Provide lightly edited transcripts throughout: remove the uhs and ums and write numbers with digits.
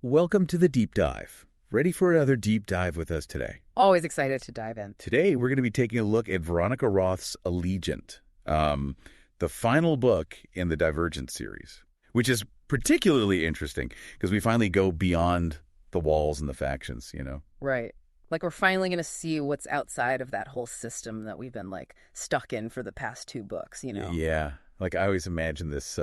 Welcome to the Deep Dive. Ready for another deep dive with us today? Always excited to dive in. Today, we're going to be taking a look at Veronica Roth's Allegiant, the final book in the Divergent series, which is particularly interesting because we finally go beyond the walls and the factions, Right. Like we're finally going to see what's outside of that whole system that we've been stuck in for the past two books, Yeah. Like I always imagine this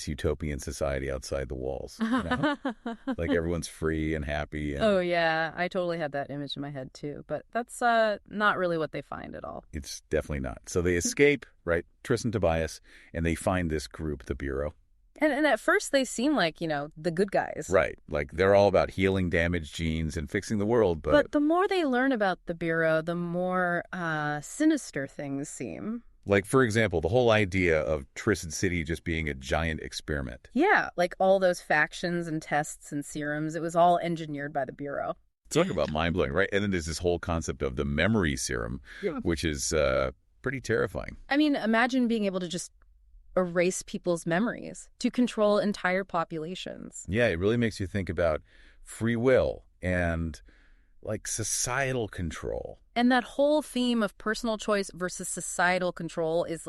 utopian society outside the walls, like everyone's free and happy. And Oh, yeah. I totally had that image in my head, too. But that's not really what they find at all. it's definitely not. So they escape, right? Triss and Tobias, and they find this group, the Bureau. And at first they seem like, the good guys. Right. Like they're all about healing damaged genes and fixing the world. But the more they learn about the Bureau, the more sinister things seem. Like, for example, the whole idea of Tristan City just being a giant experiment. Yeah, like all those factions and tests and serums, it was all engineered by the Bureau. Talk about mind-blowing, right? And then there's this whole concept of the memory serum, which is pretty terrifying. I mean, imagine being able to just erase people's memories to control entire populations. Yeah, it really makes you think about free will and, like, societal control. And that whole theme of personal choice versus societal control is,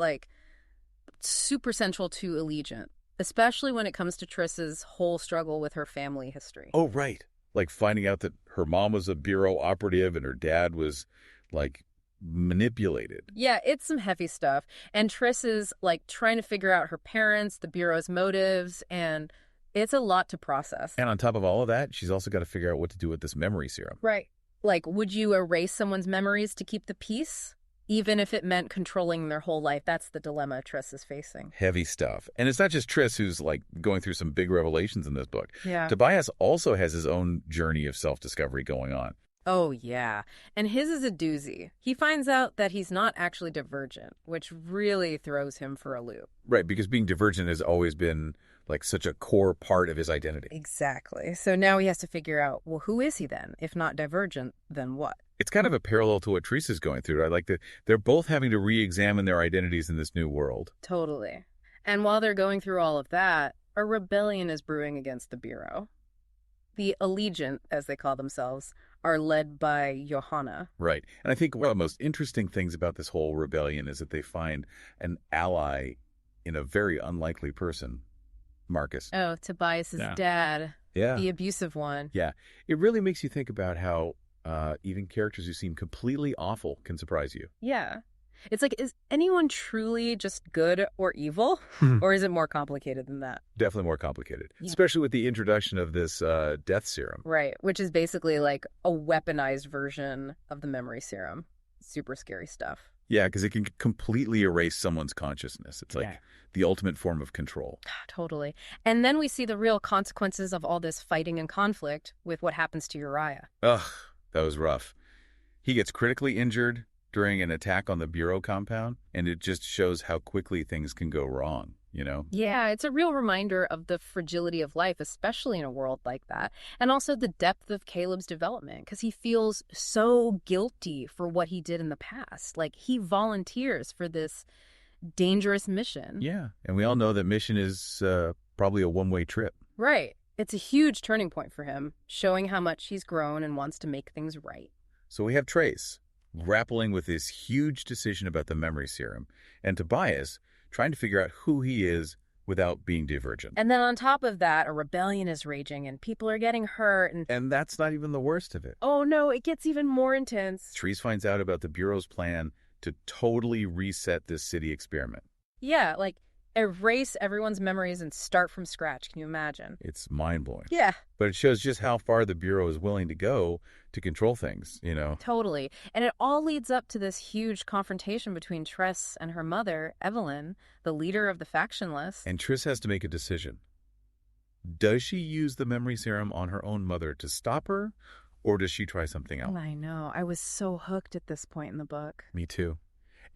super central to Allegiant, especially when it comes to Triss's whole struggle with her family history. Oh, right. Like finding out that her mom was a Bureau operative and her dad was, like, manipulated. Yeah, it's some heavy stuff. And Triss is, trying to figure out her parents, the Bureau's motives, and it's a lot to process. And on top of all of that, she's also got to figure out what to do with this memory serum. Right. Would you erase someone's memories to keep the peace? Even if it meant controlling their whole life. That's the dilemma Triss is facing. Heavy stuff. And it's not just Triss who's, going through some big revelations in this book. Yeah. Tobias also has his own journey of self-discovery going on. Oh, yeah. And his is a doozy. He finds out that he's not actually divergent, which really throws him for a loop. Right, because being divergent has always been, such a core part of his identity. Exactly. So now he has to figure out, well, who is he then? If not divergent, then what? It's kind of a parallel to what Triss is going through. I like that they're both having to re-examine their identities in this new world. Totally. And while they're going through all of that, a rebellion is brewing against the Bureau. The Allegiant, as they call themselves, are led by Johanna. Right. And I think one of the most interesting things about this whole rebellion is that they find an ally in a very unlikely person, Marcus. Oh, Tobias's dad. Yeah. The abusive one. Yeah. It really makes you think about how even characters who seem completely awful can surprise you. Yeah. It's is anyone truly just good or evil? Or is it more complicated than that? Definitely more complicated, Yeah. especially with the introduction of this death serum. Right, which is basically a weaponized version of the memory serum. Super scary stuff. Yeah, because it can completely erase someone's consciousness. It's the ultimate form of control. Totally. And then we see the real consequences of all this fighting and conflict with what happens to Uriah. Ugh, that was rough. He gets critically injured during an attack on the Bureau compound, and it just shows how quickly things can go wrong, Yeah, it's a real reminder of the fragility of life, especially in a world like that. And also the depth of Caleb's development, because he feels so guilty for what he did in the past. He volunteers for this dangerous mission. Yeah, and we all know that mission is probably a one-way trip. Right. It's a huge turning point for him, showing how much he's grown and wants to make things right. So we have Trace grappling with this huge decision about the memory serum, and Tobias trying to figure out who he is without being divergent. And then on top of that, a rebellion is raging and people are getting hurt. And that's not even the worst of it. Oh no, it gets even more intense. Trees finds out about the Bureau's plan to totally reset this city experiment. Yeah, erase everyone's memories and start from scratch. Can you imagine? It's mind-blowing. Yeah. But it shows just how far the Bureau is willing to go to control things, Totally. And it all leads up to this huge confrontation between Triss and her mother, Evelyn, the leader of the factionless. And Triss has to make a decision. Does she use the memory serum on her own mother to stop her, or does she try something else? I know. I was so hooked at this point in the book. Me too.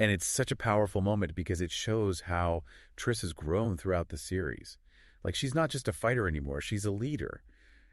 And it's such a powerful moment because it shows how Triss has grown throughout the series. She's not just a fighter anymore. She's a leader.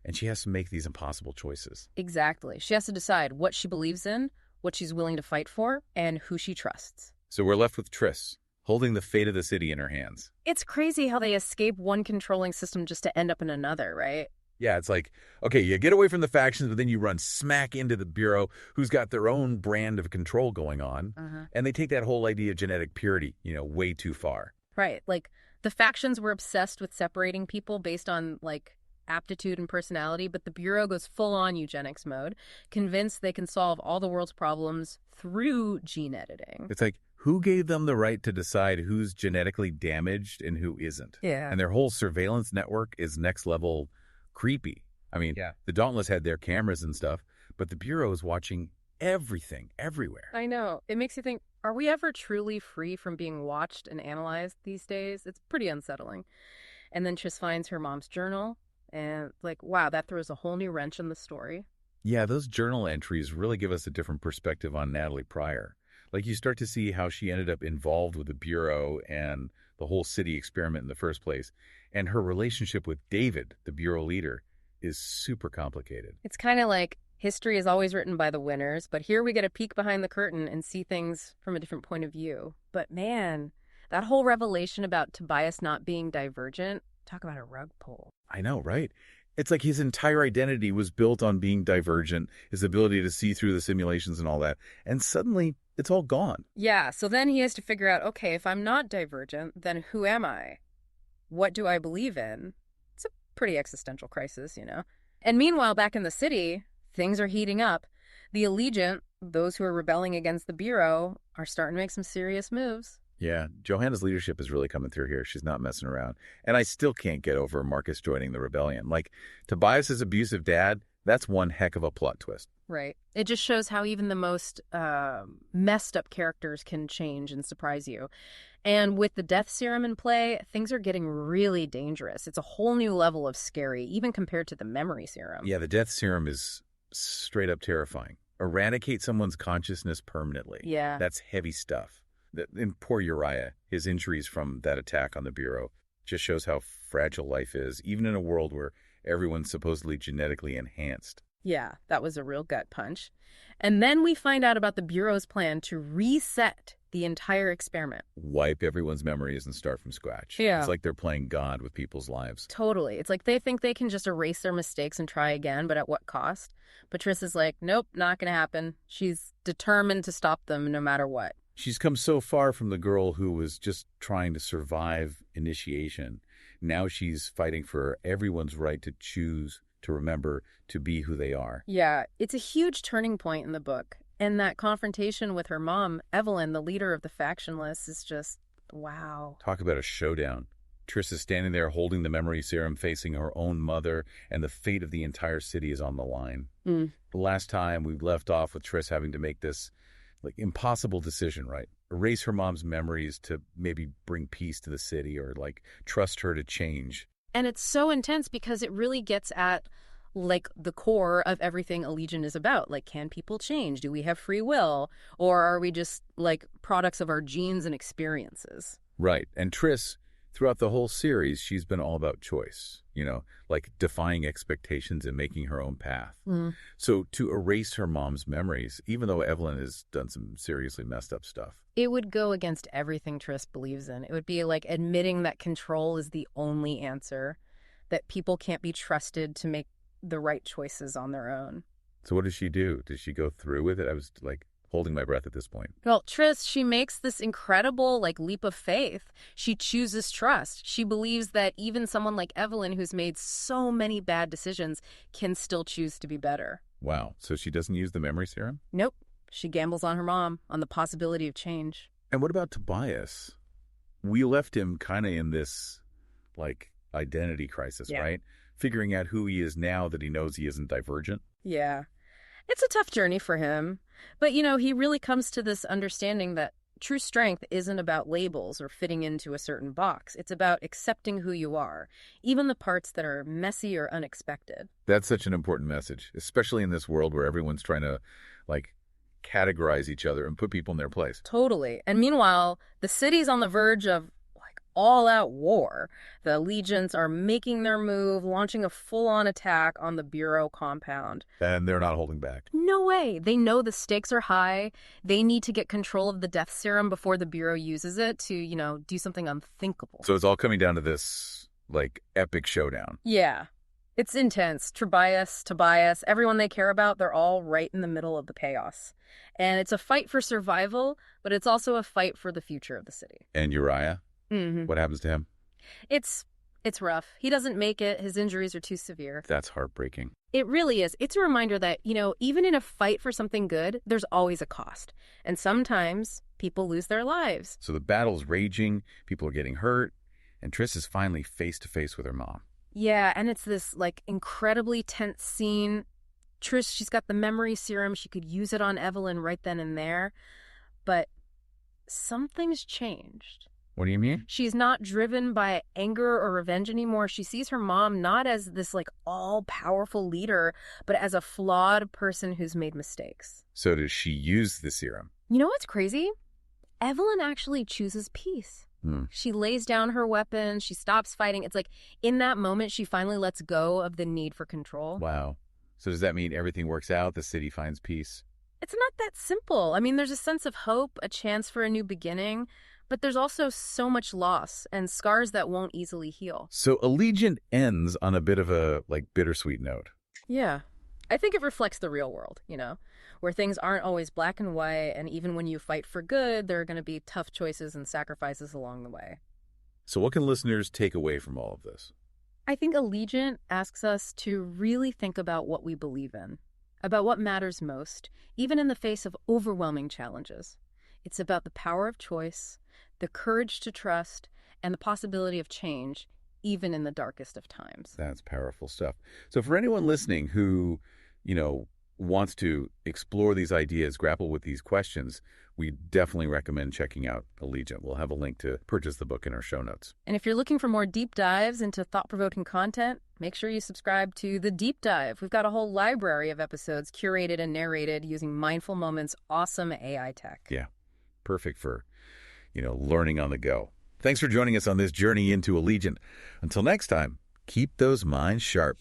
And she has to make these impossible choices. Exactly. She has to decide what she believes in, what she's willing to fight for, and who she trusts. So we're left with Triss, holding the fate of the city in her hands. It's crazy how they escape one controlling system just to end up in another, right? Yeah, it's like, okay, you get away from the factions, but then you run smack into the Bureau, who's got their own brand of control going on, and they take that whole idea of genetic purity, way too far. Right. Like, the factions were obsessed with separating people based on, like, aptitude and personality, but the Bureau goes full-on eugenics mode, convinced they can solve all the world's problems through gene editing. It's like, who gave them the right to decide who's genetically damaged and who isn't? Yeah. And their whole surveillance network is next level creepy. I mean, the Dauntless had their cameras and stuff, but the Bureau is watching everything, everywhere. I know. It makes you think, are we ever truly free from being watched and analyzed these days? It's pretty unsettling. And then Tris finds her mom's journal, and like, wow, that throws a whole new wrench in the story. Yeah, those journal entries really give us a different perspective on Natalie Pryor. Like, you start to see how she ended up involved with the Bureau and the whole city experiment in the first place. And her relationship with David, the Bureau leader, is super complicated. It's kind of like history is always written by the winners, but here we get a peek behind the curtain and see things from a different point of view. But man, that whole revelation about Tobias not being divergent, talk about a rug pull. I know, right? It's like his entire identity was built on being divergent, his ability to see through the simulations and all that. And suddenly, it's all gone. Yeah, so then he has to figure out, okay, if I'm not divergent, then who am I? What do I believe in? It's a pretty existential crisis, And meanwhile, back in the city, things are heating up. The Allegiant, those who are rebelling against the Bureau, are starting to make some serious moves. Yeah, Johanna's leadership is really coming through here. She's not messing around. And I still can't get over Marcus joining the rebellion. Like, Tobias's abusive dad, that's one heck of a plot twist. Right. It just shows how even the most messed up characters can change and surprise you. And with the death serum in play, things are getting really dangerous. It's a whole new level of scary, even compared to the memory serum. Yeah, the death serum is straight up terrifying. Eradicate someone's consciousness permanently. Yeah. That's heavy stuff. And poor Uriah, his injuries from that attack on the Bureau just shows how fragile life is, even in a world where everyone's supposedly genetically enhanced. Yeah, that was a real gut punch. And then we find out about the Bureau's plan to reset the entire experiment. Wipe everyone's memories and start from scratch. Yeah. It's like they're playing God with people's lives. Totally. It's like they think they can just erase their mistakes and try again, but at what cost? But Tris is like, nope, not going to happen. She's determined to stop them no matter what. She's come so far from the girl who was just trying to survive initiation. Now she's fighting for everyone's right to choose, to remember, to be who they are. Yeah, it's a huge turning point in the book. And that confrontation with her mom, Evelyn, the leader of the factionless, is just, wow. Talk about a showdown. Tris is standing there holding the memory serum, facing her own mother, and the fate of the entire city is on the line. The last time we left off with Tris having to make this impossible decision, right? Erase her mom's memories to maybe bring peace to the city, or trust her to change. And it's so intense because it really gets at the core of everything Allegiant is about. Can people change? Do we have free will? Or are we just products of our genes and experiences? Right. And Tris, throughout the whole series, she's been all about choice, defying expectations and making her own path. So to erase her mom's memories, even though Evelyn has done some seriously messed up stuff, it would go against everything Tris believes in. It would be like admitting that control is the only answer, that people can't be trusted to make the right choices on their own. So what does she do? Does she go through with it? I was holding my breath at this point. Well, Tris, she makes this incredible leap of faith. She chooses trust. She believes that even someone like Evelyn, who's made so many bad decisions, can still choose to be better. Wow. So she doesn't use the memory serum? Nope. She gambles on her mom, on the possibility of change. And what about Tobias? We left him kind of in this identity crisis, right? Figuring out who he is now that he knows he isn't divergent. Yeah. It's a tough journey for him. But, he really comes to this understanding that true strength isn't about labels or fitting into a certain box. It's about accepting who you are, even the parts that are messy or unexpected. That's such an important message, especially in this world where everyone's trying to, categorize each other and put people in their place. Totally. And meanwhile, the city's on the verge of all-out war. The Allegiants are making their move, launching a full-on attack on the Bureau compound. And they're not holding back. No way. They know the stakes are high. They need to get control of the death serum before the Bureau uses it to, do something unthinkable. So it's all coming down to this, epic showdown. Yeah. It's intense. Tobias, everyone they care about, they're all right in the middle of the chaos. And it's a fight for survival, but it's also a fight for the future of the city. And Uriah? Hmm. What happens to him? It's rough. He doesn't make it. His injuries are too severe. That's heartbreaking. It really is. It's a reminder that, even in a fight for something good, there's always a cost. And sometimes people lose their lives. So the battle's raging, people are getting hurt, and Triss is finally face to face with her mom. Yeah, and it's this, incredibly tense scene. Trish, she's got the memory serum. She could use it on Evelyn right then and there. But something's changed. What do you mean? She's not driven by anger or revenge anymore. She sees her mom not as this, all-powerful leader, but as a flawed person who's made mistakes. So does she use the serum? You know what's crazy? Evelyn actually chooses peace. She lays down her weapon. She stops fighting. It's like in that moment, she finally lets go of the need for control. Wow. So does that mean everything works out? The city finds peace? It's not that simple. I mean, there's a sense of hope, a chance for a new beginning, but there's also so much loss and scars that won't easily heal. So Allegiant ends on a bit of a, bittersweet note. Yeah. I think it reflects the real world, where things aren't always black and white, and even when you fight for good, there are going to be tough choices and sacrifices along the way. So what can listeners take away from all of this? I think Allegiant asks us to really think about what we believe in, about what matters most, even in the face of overwhelming challenges. It's about the power of choice, the courage to trust, and the possibility of change, even in the darkest of times. That's powerful stuff. So for anyone listening who, wants to explore these ideas, grapple with these questions, we definitely recommend checking out Allegiant. We'll have a link to purchase the book in our show notes. And if you're looking for more deep dives into thought-provoking content, make sure you subscribe to The Deep Dive. We've got a whole library of episodes curated and narrated using Mindful Moments' awesome AI tech. Yeah, perfect for, learning on the go. Thanks for joining us on this journey into Allegiant. Until next time, keep those minds sharp.